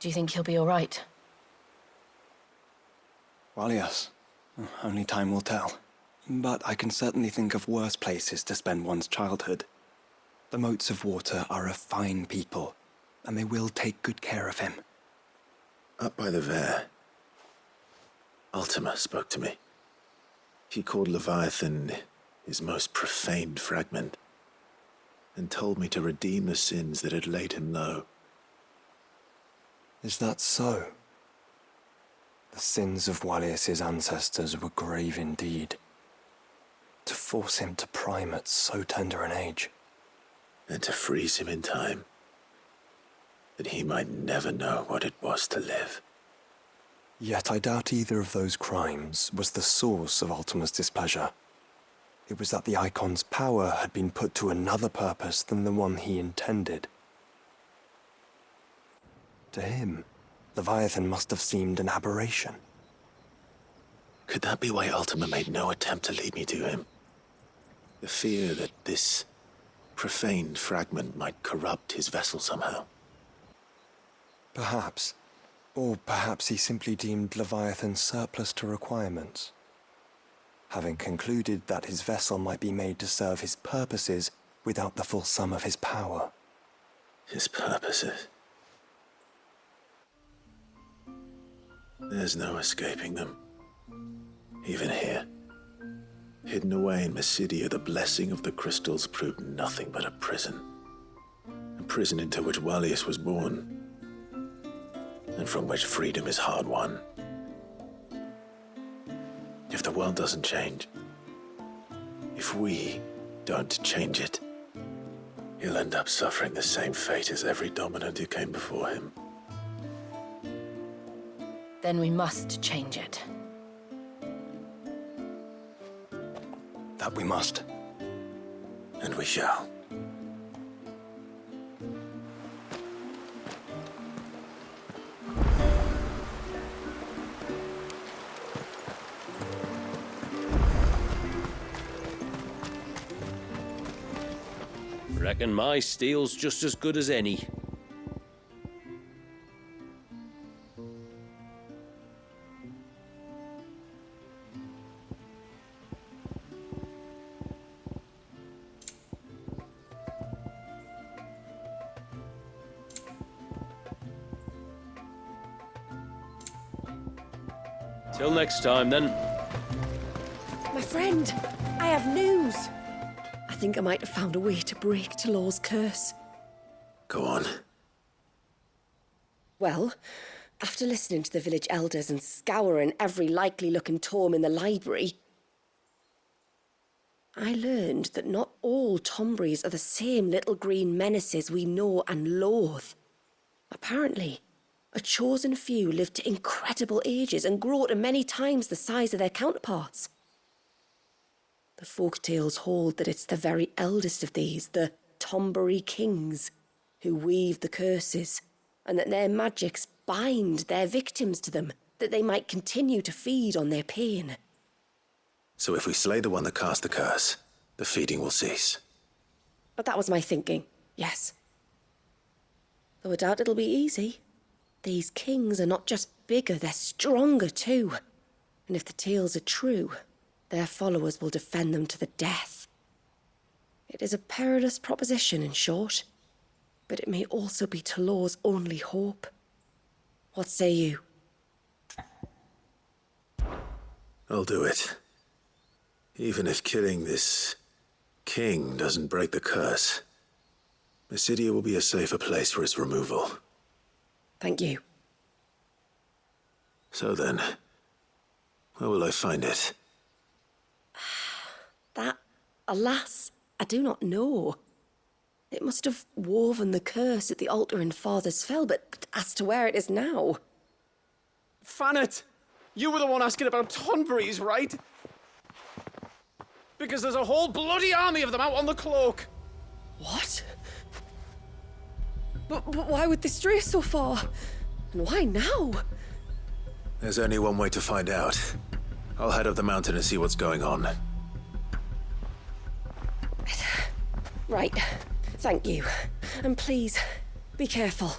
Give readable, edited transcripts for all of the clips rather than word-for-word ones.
Do you think he'll be all right? Well, yes. Only time will tell. But I can certainly think of worse places to spend one's childhood. The Moats of Water are a fine people, and they will take good care of him. Up by the Vare, Ultima spoke to me. He called Leviathan his most profaned fragment, and told me to redeem the sins that had laid him low. Is that so? The sins of Wallius's ancestors were grave indeed. To force him to prime at so tender an age. And to freeze him in time, that he might never know what it was to live. Yet I doubt either of those crimes was the source of Ultima's displeasure. It was that the Icon's power had been put to another purpose than the one he intended. To him, Leviathan must have seemed an aberration. Could that be why Ultima made no attempt to lead me to him? The fear that this profaned fragment might corrupt his vessel somehow. Perhaps. Or perhaps he simply deemed Leviathan surplus to requirements. Having concluded that his vessel might be made to serve his purposes without the full sum of his power. His purposes? There's no escaping them. Even here. Hidden away in Mysidia, the blessing of the crystals proved nothing but a prison. A prison into which Wallius was born, and from which freedom is hard won. If the world doesn't change, if we don't change it, he'll end up suffering the same fate as every dominant who came before him. Then we must change it. That we must. And we shall. Reckon my steel's just as good as any. Till next time, then. My friend, I have news. I think I might have found a way to break Talor's curse. Go on. Well, after listening to the village elders and scouring every likely-looking tome in the library, I learned that not all Tombries are the same little green menaces we know and loathe. Apparently, a chosen few live to incredible ages and grow to many times the size of their counterparts. The folktales hold that it's the very eldest of these, the Tombury kings, who weave the curses, and that their magics bind their victims to them, that they might continue to feed on their pain. So if we slay the one that cast the curse, the feeding will cease. But that was my thinking, yes. Though I doubt it'll be easy. These kings are not just bigger, they're stronger too. And if the tales are true, their followers will defend them to the death. It is a perilous proposition, in short, but it may also be Talor's only hope. What say you? I'll do it. Even if killing this king doesn't break the curse, Mysidia will be a safer place for its removal. Thank you. So then, where will I find it? That, alas, I do not know. It must have woven the curse at the altar in Father's Fell, but as to where it is now... Fanet! You were the one asking about Tonburies, right? Because there's a whole bloody army of them out on the cloak! What? But why would they stray so far? And why now? There's only one way to find out. I'll head up the mountain and see what's going on. Right. Thank you. And please, be careful.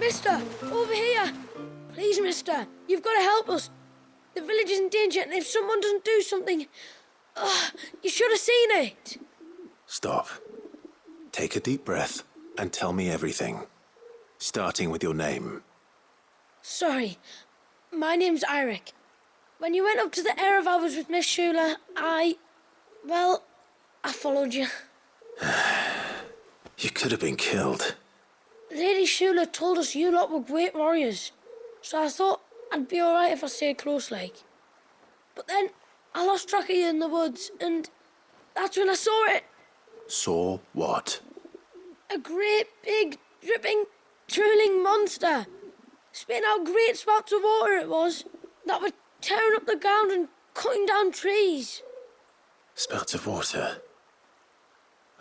Mister, over here! Please, mister, you've got to help us. The village is in danger, and if someone doesn't do something... you should have seen it! Stop. Take a deep breath and tell me everything. Starting with your name. Sorry, my name's Eirik. When you went up to the Ereval with Miss Shula, well, I followed you. You could have been killed. Lady Shula told us you lot were great warriors, so I thought I'd be alright if I stayed close like. But then I lost track of you in the woods, and that's when I saw it. Saw what? A great, big, dripping, drooling monster. Spitting out great spouts of water it was, that were tearing up the ground and cutting down trees. Spouts of water?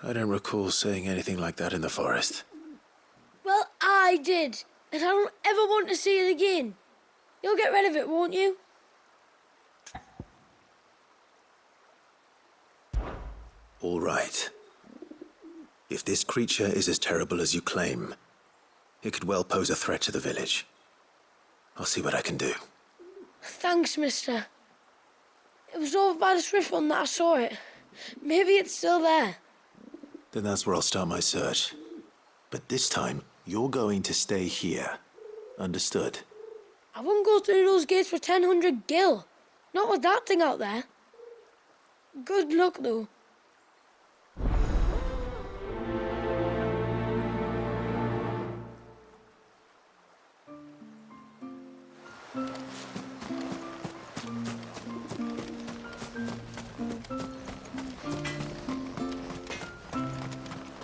I don't recall seeing anything like that in the forest. Well, I did, and I don't ever want to see it again. You'll get rid of it, won't you? All right. If this creature is as terrible as you claim, it could well pose a threat to the village. I'll see what I can do. Thanks, mister. It was over by the Swift one that I saw it. Maybe it's still there. Then that's where I'll start my search. But this time, you're going to stay here. Understood? I wouldn't go through those gates for 1,000 gil. Not with that thing out there. Good luck, though.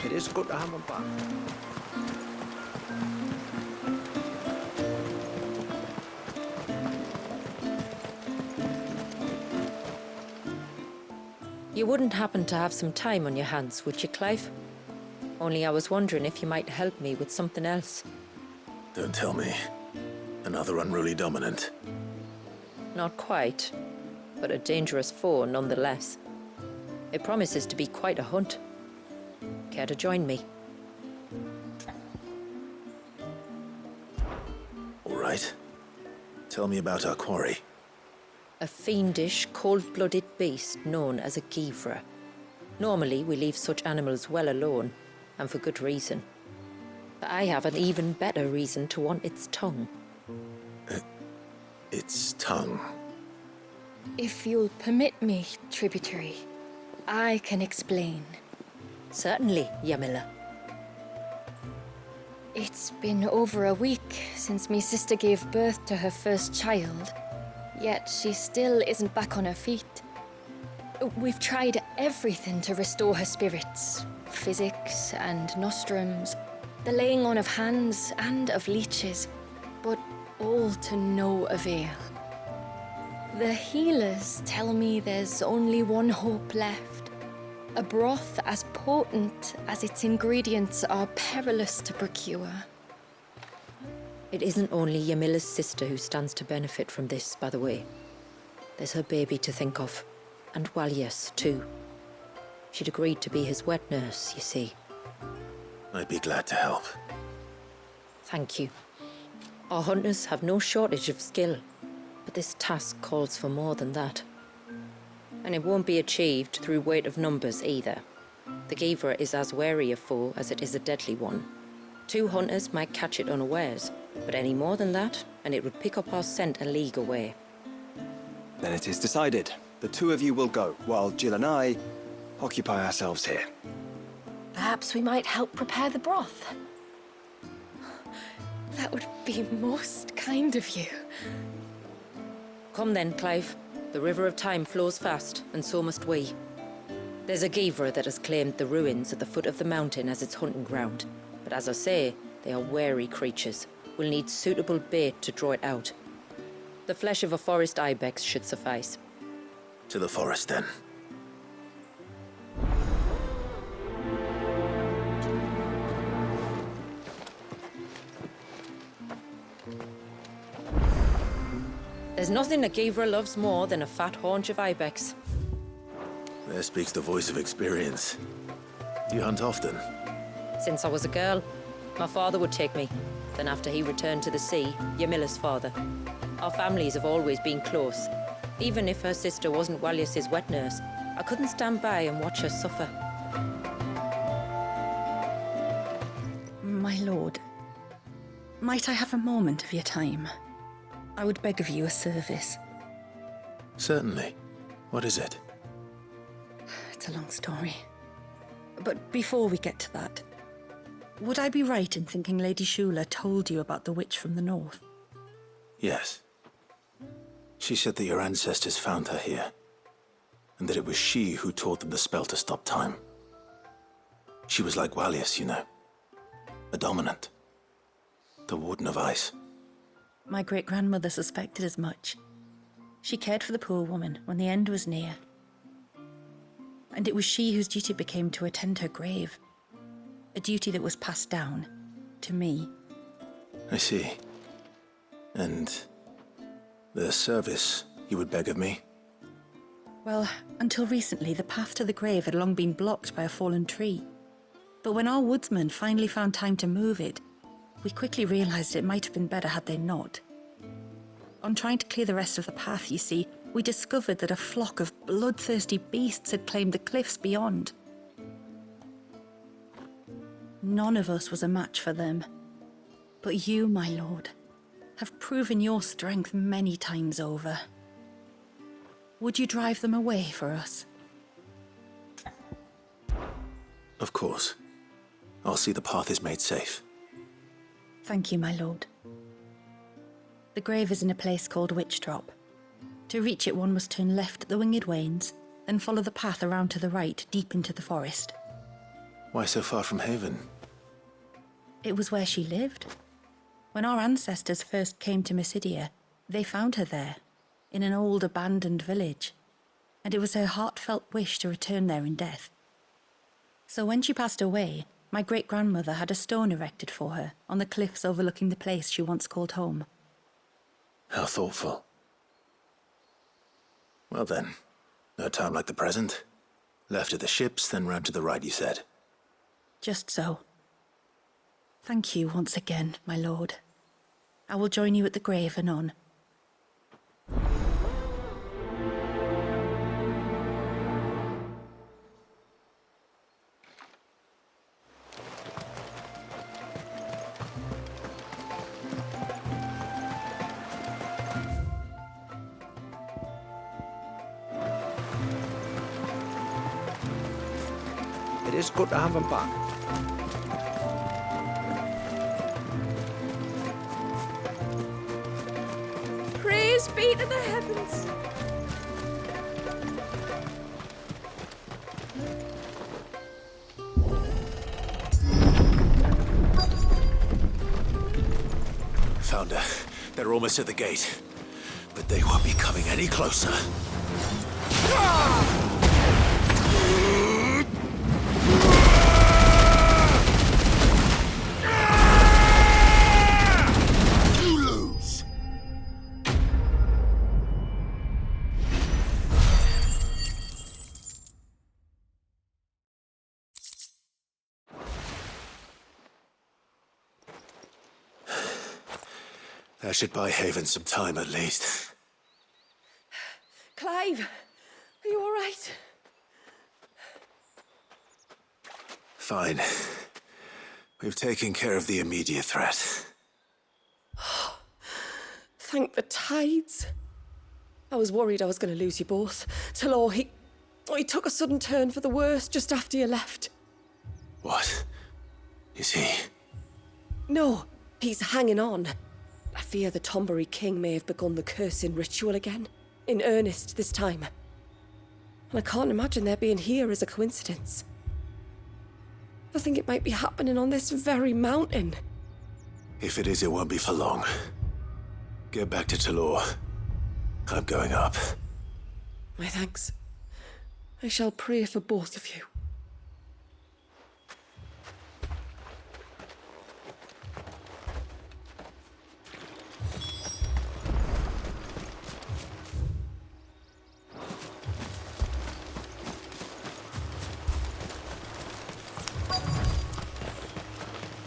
It is good to have him back. You wouldn't happen to have some time on your hands, would you, Clive? Only I was wondering if you might help me with something else. Don't tell me. Another unruly dominant. Not quite, but a dangerous foe nonetheless. It promises to be quite a hunt. Care to join me? All right. Tell me about our quarry. A fiendish, cold-blooded beast known as a Givra. Normally, we leave such animals well alone, and for good reason. But I have an even better reason to want its tongue. Its tongue. If you'll permit me, tributary, I can explain. Certainly, Yamila. It's been over a week since me sister gave birth to her first child, yet she still isn't back on her feet. We've tried everything to restore her spirits. Physics and nostrums, the laying on of hands and of leeches, but all to no avail. The healers tell me there's only one hope left. A broth as potent as its ingredients are perilous to procure. It isn't only Yamila's sister who stands to benefit from this, by the way. There's her baby to think of, and Walias, too. She'd agreed to be his wet nurse, you see. I'd be glad to help. Thank you. Our hunters have no shortage of skill, but this task calls for more than that. And it won't be achieved through weight of numbers either. The Givra is as wary a foe as it is a deadly one. 2 hunters might catch it unawares, but any more than that, and it would pick up our scent a league away. Then it is decided. The 2 of you will go, while Jill and I occupy ourselves here. Perhaps we might help prepare the broth. That would be most kind of you. Come then, Clive. The river of time flows fast, and so must we. There's a Givra that has claimed the ruins at the foot of the mountain as its hunting ground. But as I say, they are wary creatures. We'll need suitable bait to draw it out. The flesh of a forest ibex should suffice. To the forest, then. There's nothing a Givra loves more than a fat haunch of ibex. There speaks the voice of experience. You hunt often? Since I was a girl, my father would take me. than after he returned to the sea, Yamila's father. Our families have always been close. Even if her sister wasn't Wallius's wet nurse, I couldn't stand by and watch her suffer. My lord, might I have a moment of your time? I would beg of you a service. Certainly. What is it? It's a long story. But before we get to that, would I be right in thinking Lady Shula told you about the witch from the north? Yes. She said that your ancestors found her here, and that it was she who taught them the spell to stop time. She was like Wallius, you know. A dominant. The Warden of Ice. My great-grandmother suspected as much. She cared for the poor woman when the end was near. And it was she whose duty became to attend her grave. A duty that was passed down to me. I see. And the service you would beg of me? Well, until recently, the path to the grave had long been blocked by a fallen tree. But when our woodsmen finally found time to move it, we quickly realized it might have been better had they not. On trying to clear the rest of the path, you see, we discovered that a flock of bloodthirsty beasts had claimed the cliffs beyond. None of us was a match for them. But you, my lord, have proven your strength many times over. Would you drive them away for us? Of course. I'll see the path is made safe. Thank you, my lord. The grave is in a place called Witch Drop. To reach it, one must turn left at the Winged Wains, then follow the path around to the right, deep into the forest. Why so far from Haven? It was where she lived. When our ancestors first came to Mysidia, they found her there, in an old abandoned village, and it was her heartfelt wish to return there in death. So when she passed away, my great-grandmother had a stone erected for her on the cliffs overlooking the place she once called home. How thoughtful. Well then, no time like the present. Left at the ships, then round to the right, you said. Just so. Thank you once again, my lord. I will join you at the grave anon. It is good to have him back. Praise be to the heavens! Found her. They're almost at the gate. But they won't be coming any closer. You lose. That should buy Haven some time at least. Clive, are you all right? Fine. We've taken care of the immediate threat. Thank the tides. I was worried I was going to lose you both. Talor, he took a sudden turn for the worse just after you left. What? Is he? No, he's hanging on. I fear the Tombury King may have begun the cursing ritual again. In earnest this time. And I can't imagine their being here as a coincidence. I think it might be happening on this very mountain. If it is, it won't be for long. Get back to Talor. I'm going up. My thanks. I shall pray for both of you.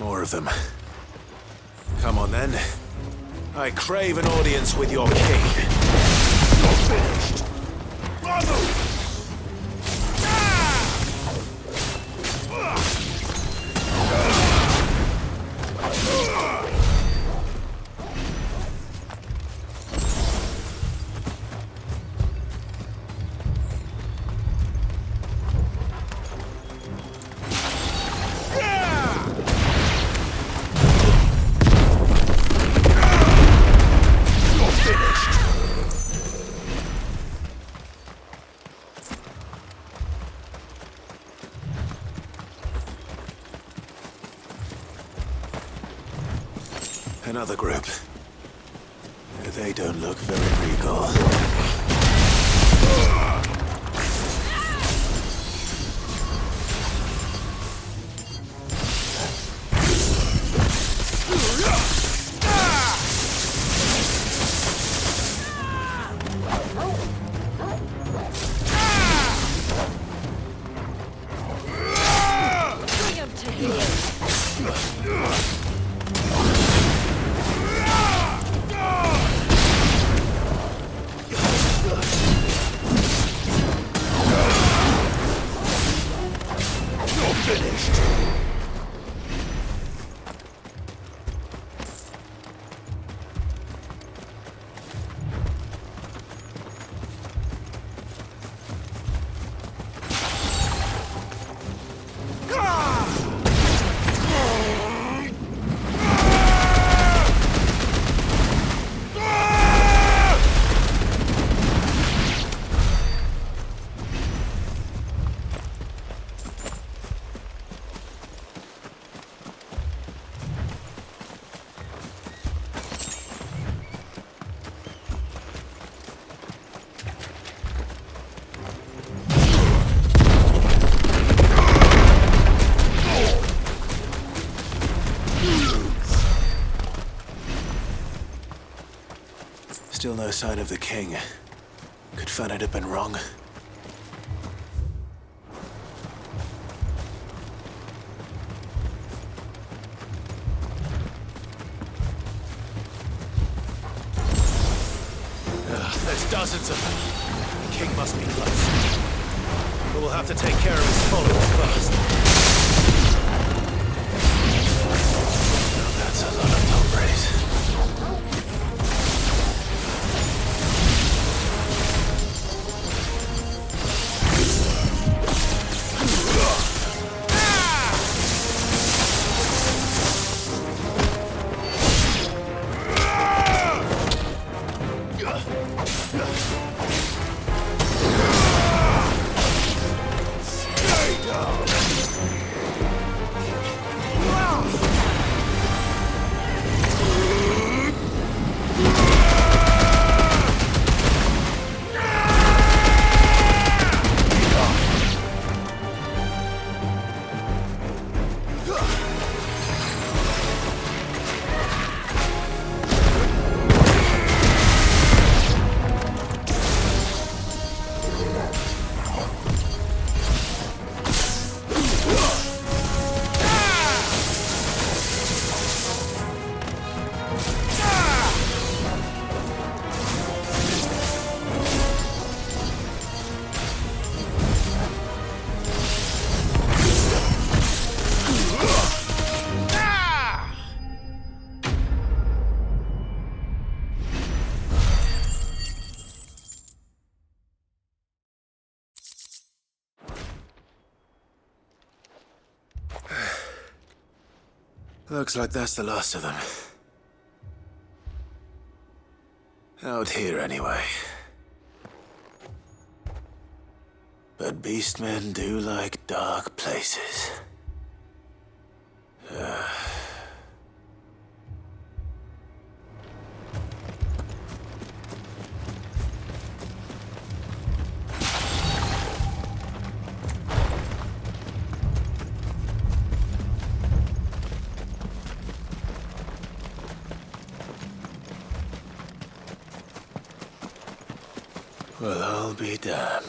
More of them. on then. I crave an audience with your king. You're finished! Bravo! Another group. They don't look very regal. Bring 'em to heel. Still no sign of the king. Could Fanat have been wrong? There's dozens of them. The king must be close. But we'll have to take care of his followers first. Now that's a lot of Tombres. Looks like that's the last of them. Out here, anyway. But beastmen do like dark places. Well, I'll be damned.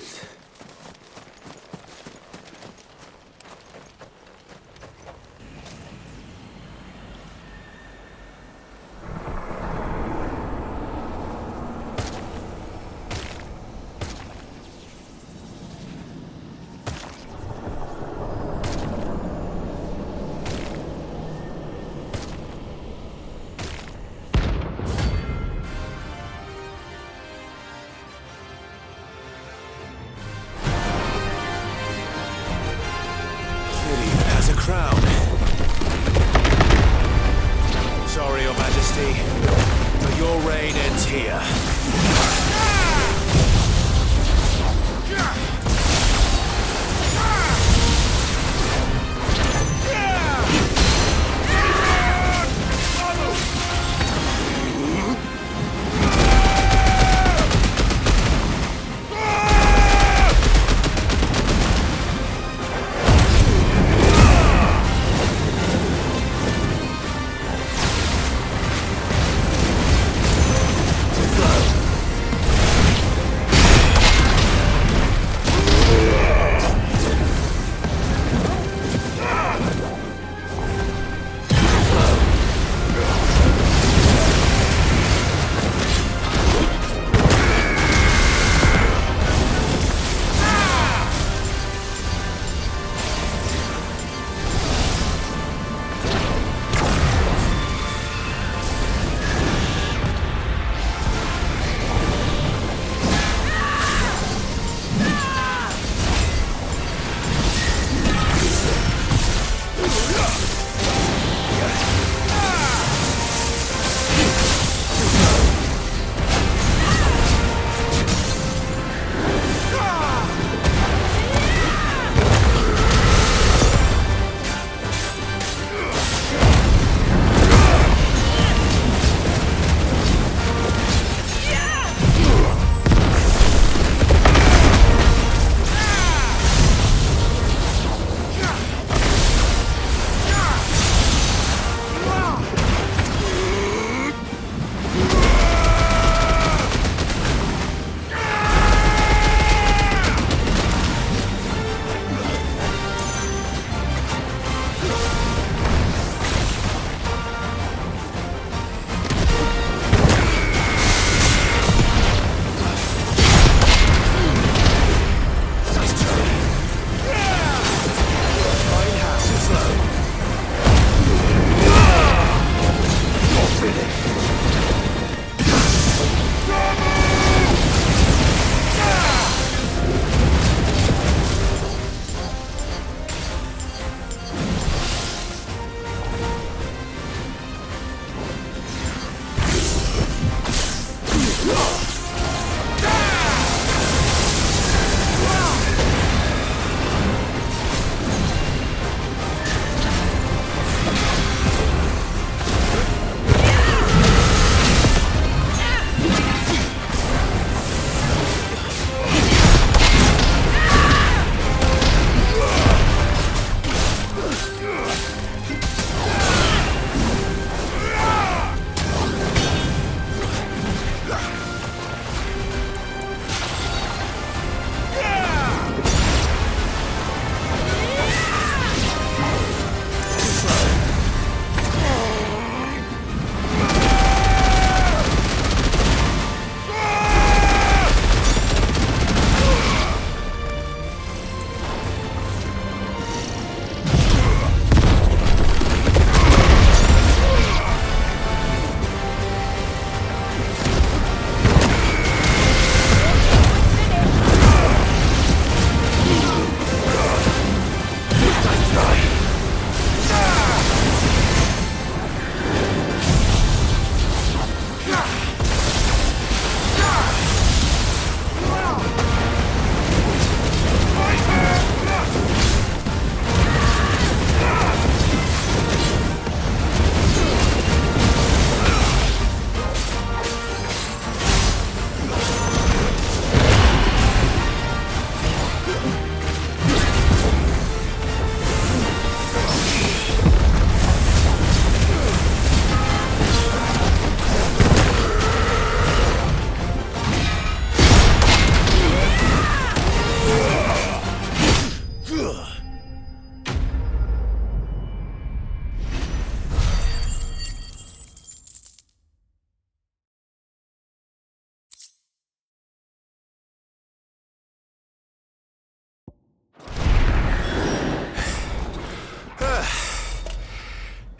Your reign ends here.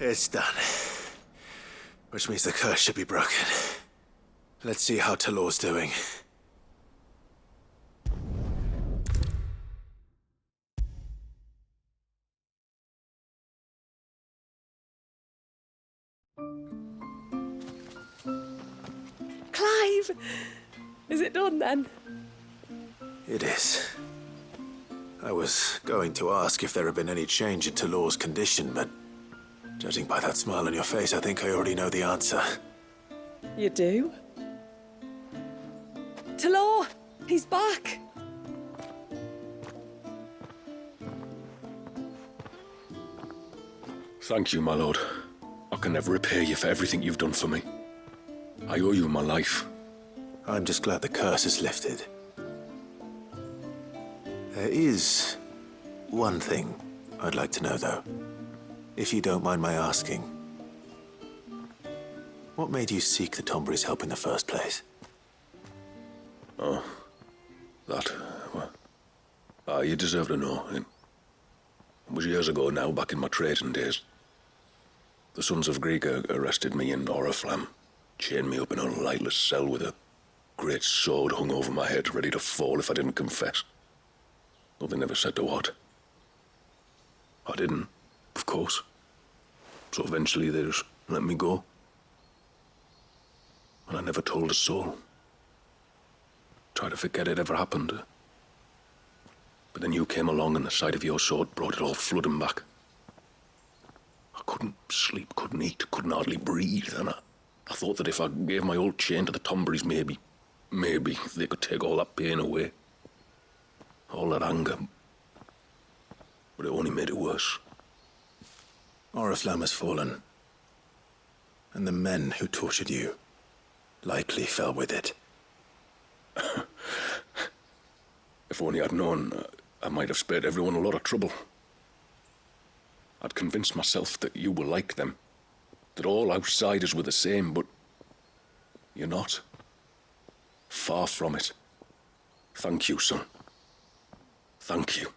It's done. Which means the curse should be broken. Let's see how Talor's doing. Clive! Is it done then? It is. I was going to ask if there had been any change in Talor's condition, but judging by that smile on your face, I think I already know the answer. You do? Talor! He's back! Thank you, my lord. I can never repay you for everything you've done for me. I owe you my life. I'm just glad the curse is lifted. There is one thing I'd like to know, though. If you don't mind my asking. What made you seek the Tombury's help in the first place? Oh, that, well, you deserve to know. It was years ago now, back in my trading days. The Sons of Greek arrested me in Oriflamme, chained me up in a lightless cell with a great sword hung over my head, ready to fall if I didn't confess. Though they never said to what. I didn't, of course. So eventually they just let me go. And I never told a soul. Tried to forget it ever happened. But then you came along and the sight of your sword brought it all flooding back. I couldn't sleep, couldn't eat, couldn't hardly breathe, and I thought that if I gave my old chain to the Tomburys, maybe they could take all that pain away. All that anger. But it only made it worse. Oriflamme has fallen. And the men who tortured you likely fell with it. If only I'd known, I might have spared everyone a lot of trouble. I'd convinced myself that you were like them, that all outsiders were the same, but you're not. Far from it. Thank you, son. Thank you.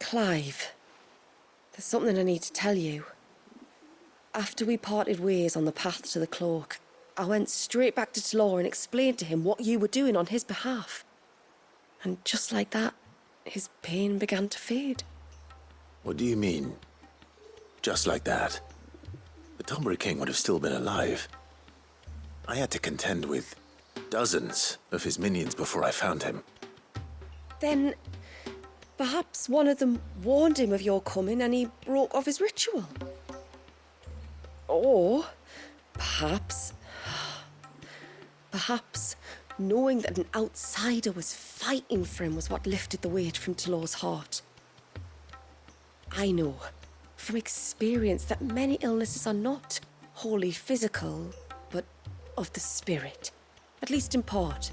Clive, there's something I need to tell you. After we parted ways on the path to the cloak, I went straight back to Talor and explained to him what you were doing on his behalf. And just like that, his pain began to fade. What do you mean? Just like that? The Tombury King would have still been alive. I had to contend with dozens of his minions before I found him. Then perhaps one of them warned him of your coming and he broke off his ritual. Or perhaps knowing that an outsider was fighting for him was what lifted the weight from Talor's heart. I know from experience that many illnesses are not wholly physical, but of the spirit, at least in part.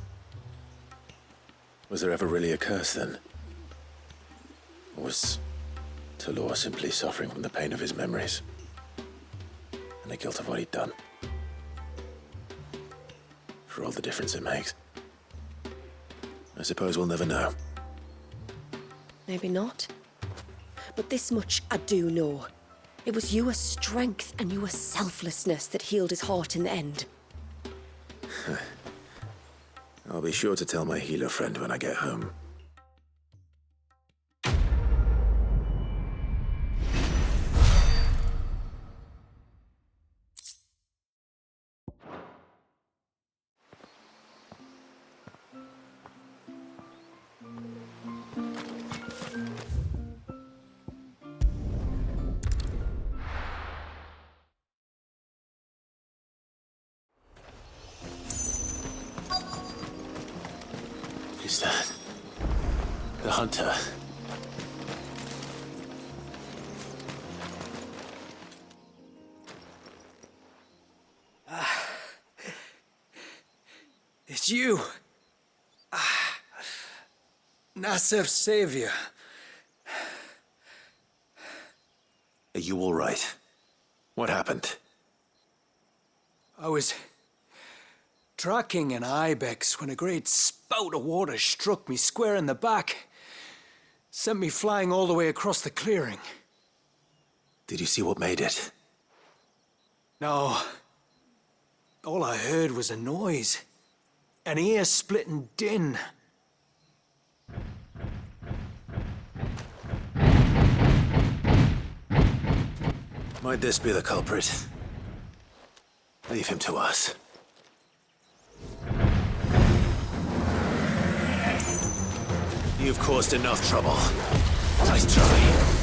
Was there ever really a curse then? Or was Talor simply suffering from the pain of his memories? And the guilt of what he'd done? For all the difference it makes. I suppose we'll never know. Maybe not. But this much I do know. It was your strength and your selflessness that healed his heart in the end. I'll be sure to tell my healer friend when I get home. Is that the hunter? It's you. Nassef's savior. Are you all right? What happened? I was tracking an ibex when a great spout of water struck me square in the back. Sent me flying all the way across the clearing. Did you see what made it? No. All I heard was a noise. An ear-splitting din. Might this be the culprit? Leave him to us. You've caused enough trouble. Nice try.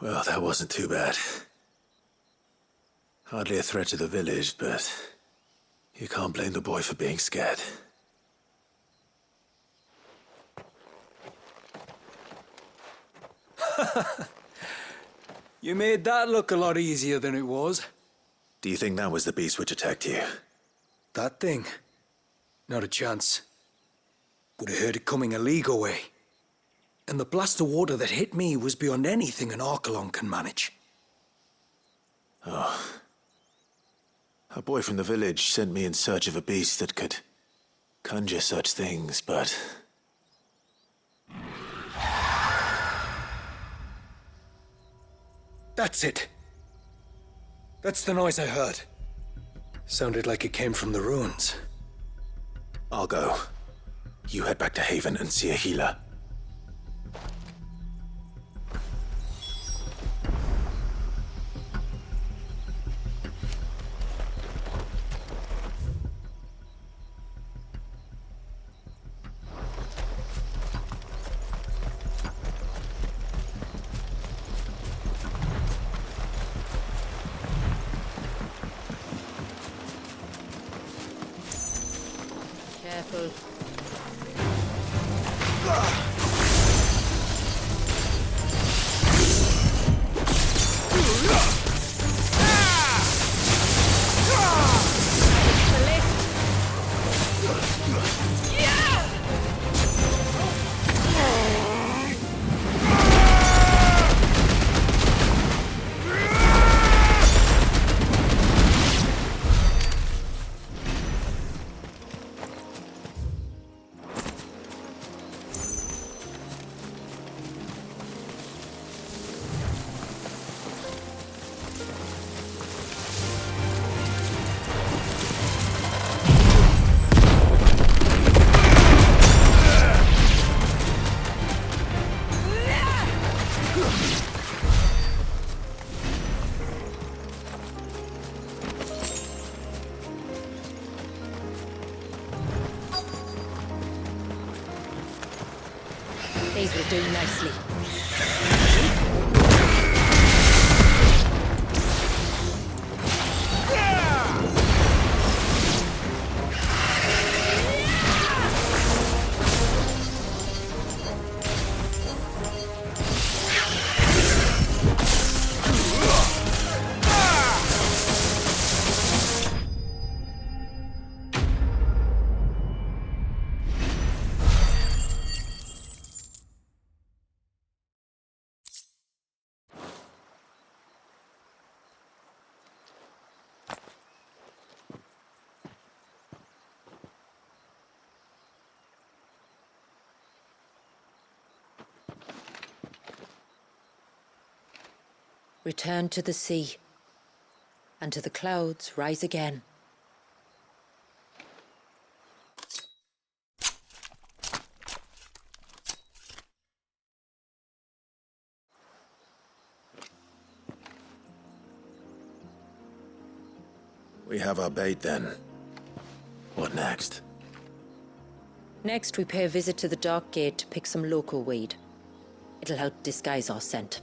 Well, that wasn't too bad. Hardly a threat to the village, but you can't blame the boy for being scared. You made that look a lot easier than it was. Do you think that was the beast which attacked you? That thing? Not a chance. Would have heard it coming a league away. And the blast of water that hit me was beyond anything an Archelon can manage. Oh. A boy from the village sent me in search of a beast that could conjure such things, but... That's it. That's the noise I heard. Sounded like it came from the ruins. I'll go. You head back to Haven and see a healer. Careful. These will do nicely. return to the sea, and to the clouds rise again. We have our bait then. What next? Next, we pay a visit to the Dark Gate to pick some local weed. It'll help disguise our scent.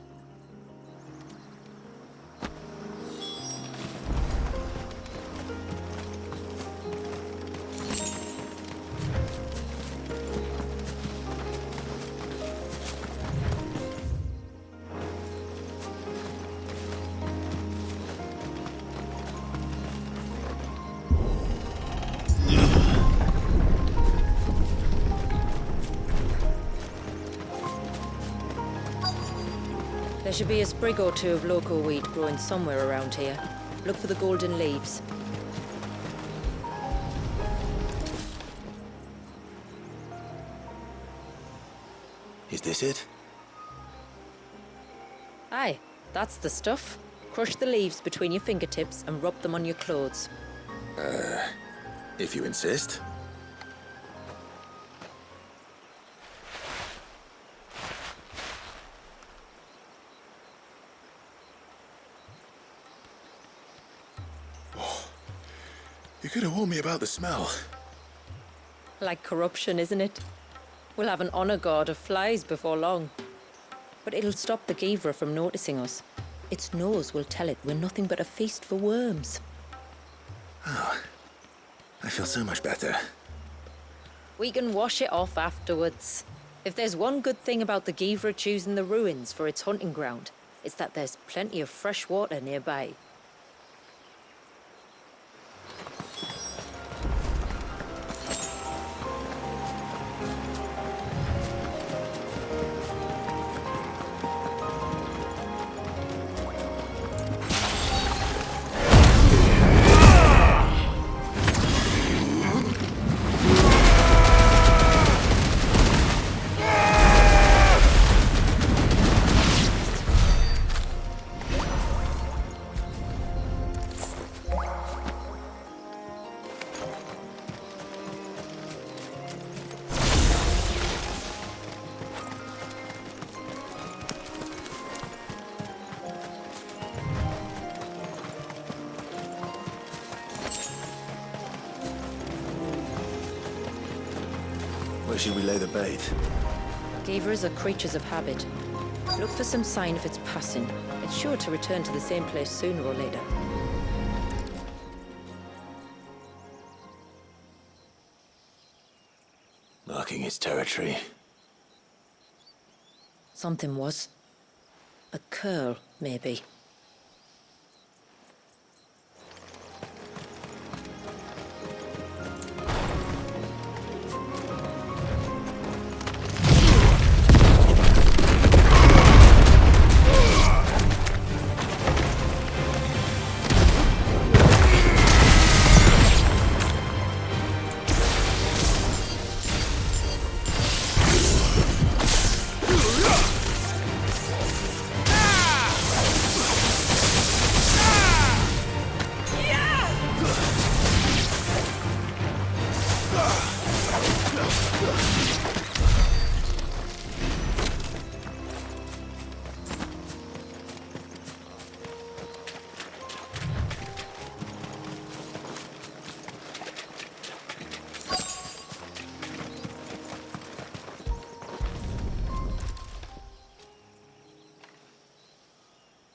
There should be a sprig or two of local weed growing somewhere around here. Look for the golden leaves. Is this it? Aye, that's the stuff. Crush the leaves between your fingertips and rub them on your clothes. If you insist. You could have warned me about the smell. Like corruption, isn't it? We'll have an honor guard of flies before long. But it'll stop the Givra from noticing us. Its nose will tell it we're nothing but a feast for worms. Oh, I feel so much better. We can wash it off afterwards. If there's one good thing about the Givra choosing the ruins for its hunting ground, it's that there's plenty of fresh water nearby. Where should we lay the bait? Givras are creatures of habit. Look for some sign of its passing. It's sure to return to the same place sooner or later. Marking its territory. Something was. A curl, maybe.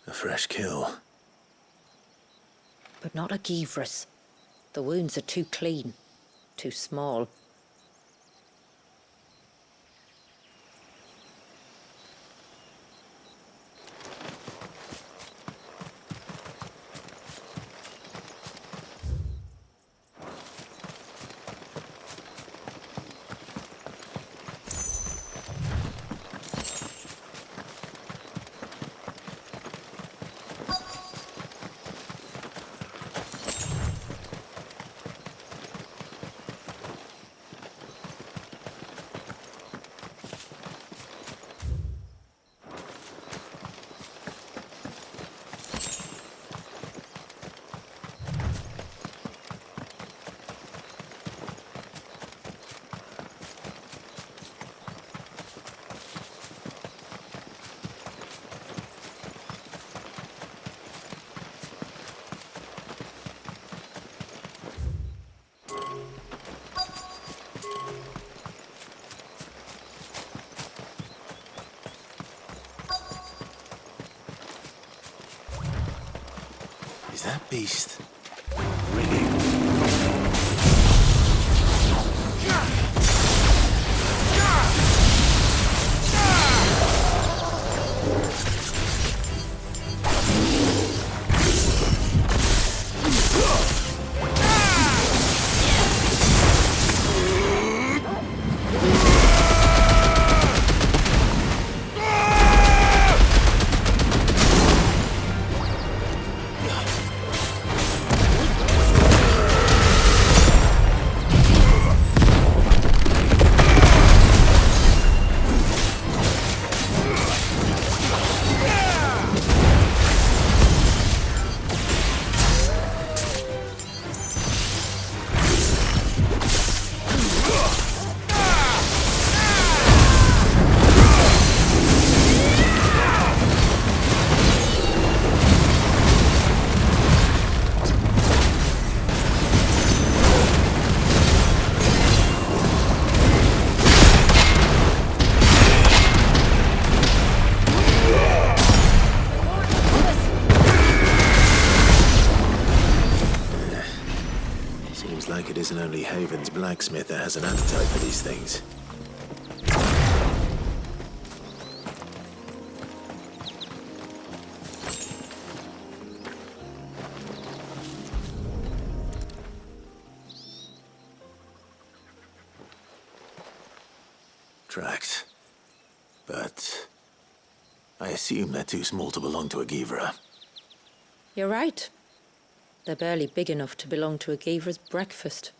A fresh kill. But not a Givras. The wounds are too clean, too small. Is that beast ringing? Seems like it isn't only Haven's blacksmith that has an appetite for these things. Tracks. But I assume they're too small to belong to a Givra. You're right. They're barely big enough to belong to a Givra's breakfast.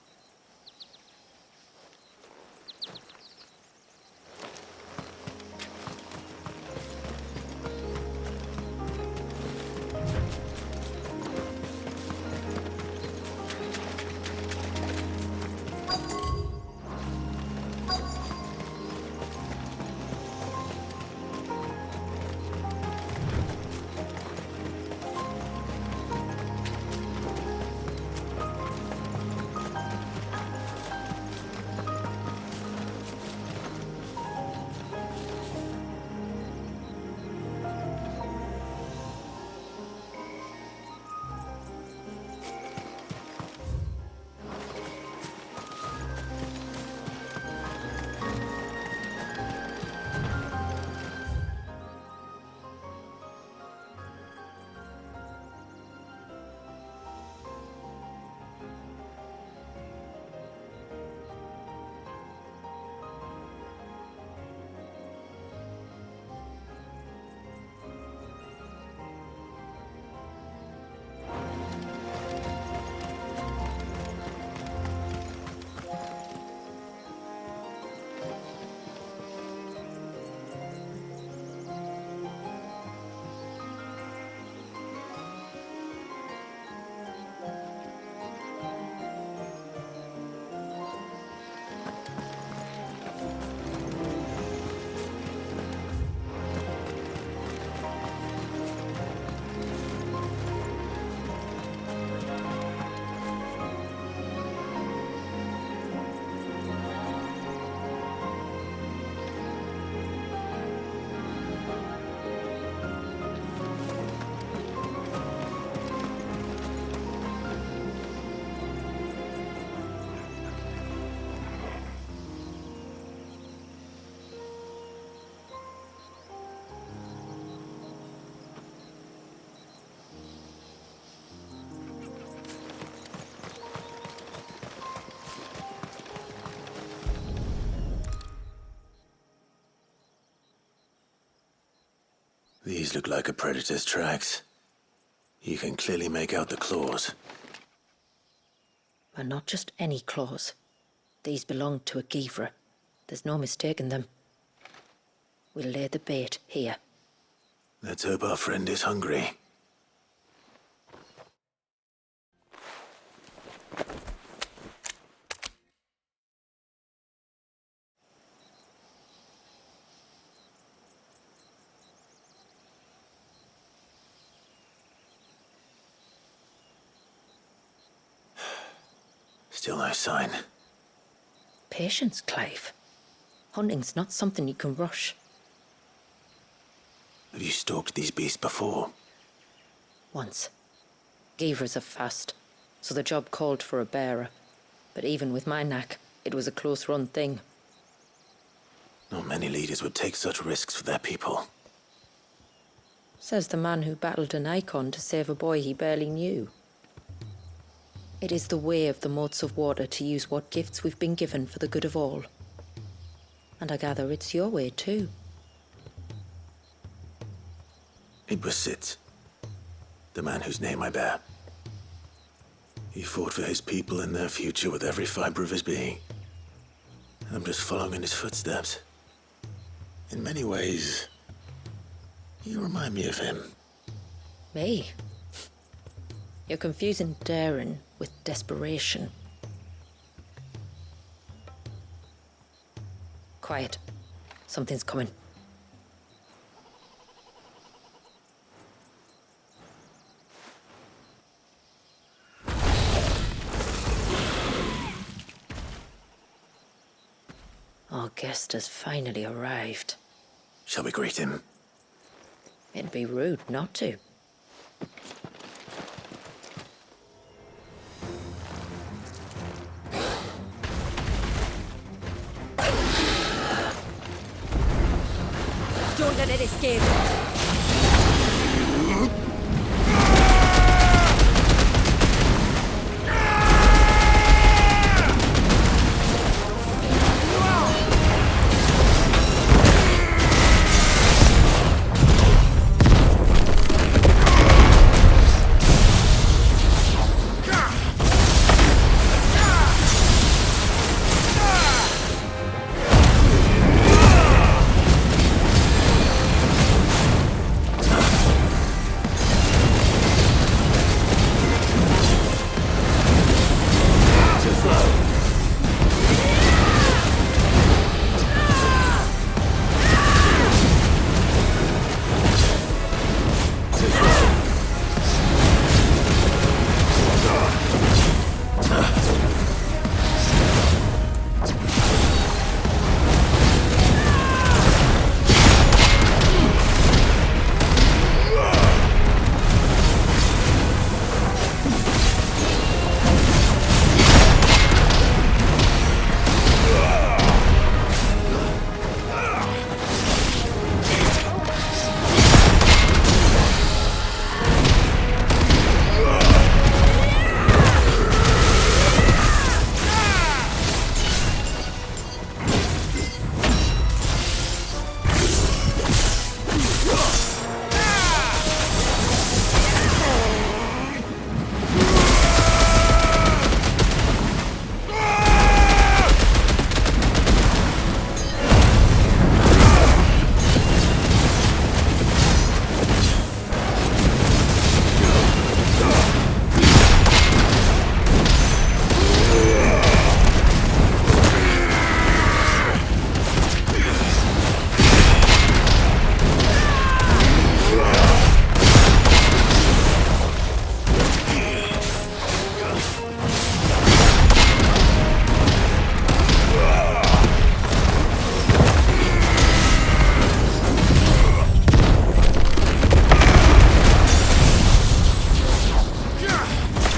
These look like a predator's tracks. You can clearly make out the claws. But not just any claws. These belong to a Givra. There's no mistaking them. We'll lay the bait here. Let's hope our friend is hungry. Still no sign. Patience, Clive. Hunting's not something you can rush. Have you stalked these beasts before? Once. Skeevers are fast, so the job called for a bearer. But even with my knack, it was a close-run thing. Not many leaders would take such risks for their people. Says the man who battled an icon to save a boy he barely knew. It is the way of the moats of water to use what gifts we've been given for the good of all. And I gather it's your way too. It was Sid, the man whose name I bear. He fought for his people and their future with every fiber of his being. And I'm just following in his footsteps. In many ways, you remind me of him. Me? You're confusing daring with desperation. Quiet. Something's coming. Our guest has finally arrived. Shall we greet him? It'd be rude not to. Don't let it escape.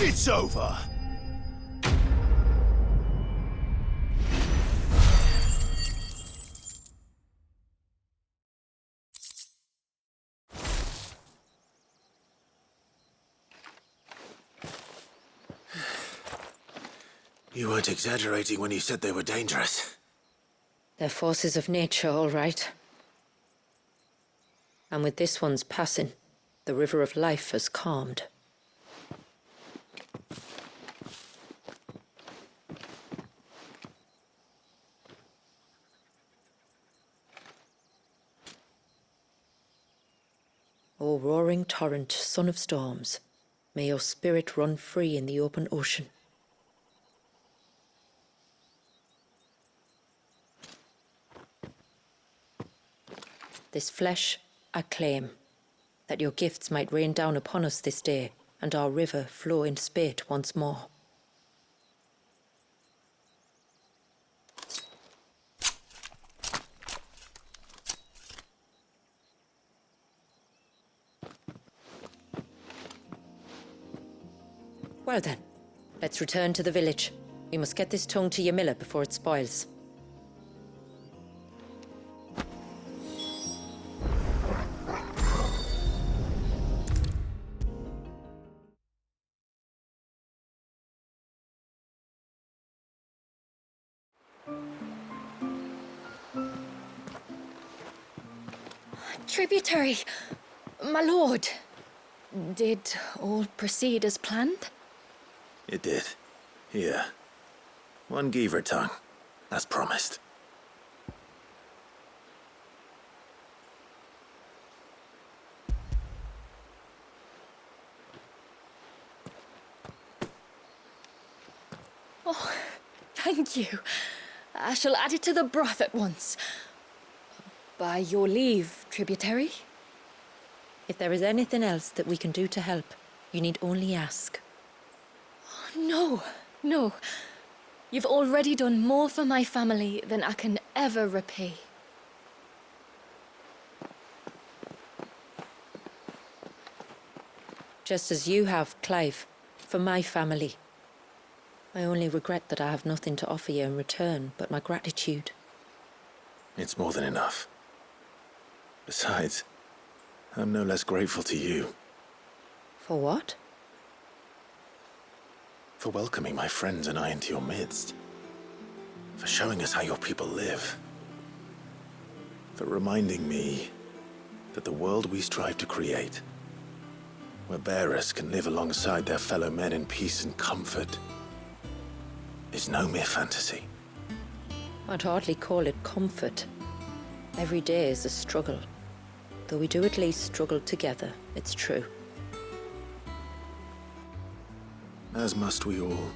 It's over. You weren't exaggerating when you said they were dangerous. They're forces of nature, all right. And with this one's passing, the river of life has calmed. O roaring torrent, son of storms, may your spirit run free in the open ocean. This flesh I claim, that your gifts might rain down upon us this day, and our river flow in spate once more. Well then, let's return to the village. We must get this tongue to your miller before it spoils. Tributary, my lord. Did all proceed as planned? It did. Here. One Geaver tongue, as promised. Oh, thank you. I shall add it to the broth at once. By your leave, tributary. If there is anything else that we can do to help, you need only ask. No, no. You've already done more for my family than I can ever repay. Just as you have, Clive, for my family. I only regret that I have nothing to offer you in return but my gratitude. It's more than enough. Besides, I'm no less grateful to you. For what? For welcoming my friends and I into your midst. For showing us how your people live. For reminding me that the world we strive to create, where bearers can live alongside their fellow men in peace and comfort, is no mere fantasy. I'd hardly call it comfort. Every day is a struggle. Though we do at least struggle together, it's true. As must we all.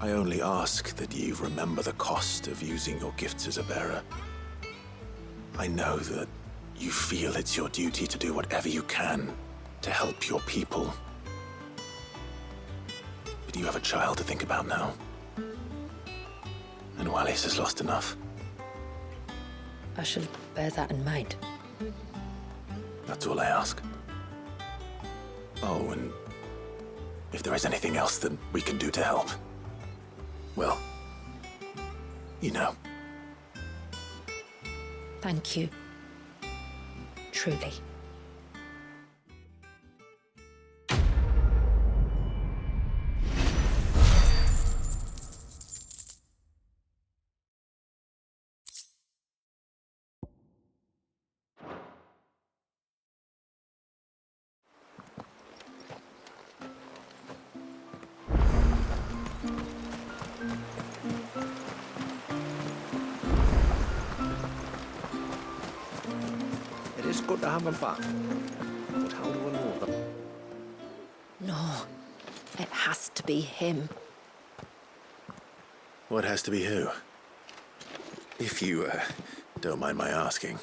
I only ask that you remember the cost of using your gifts as a bearer. I know that you feel it's your duty to do whatever you can to help your people. But you have a child to think about now. And Wallis has lost enough. I shall bear that in mind. That's all I ask. Oh, and if there is anything else that we can do to help, well, you know. Thank you. Truly. It's good to have him back. But how do I know that? No, it has to be him. What has to be who? If you, don't mind my asking.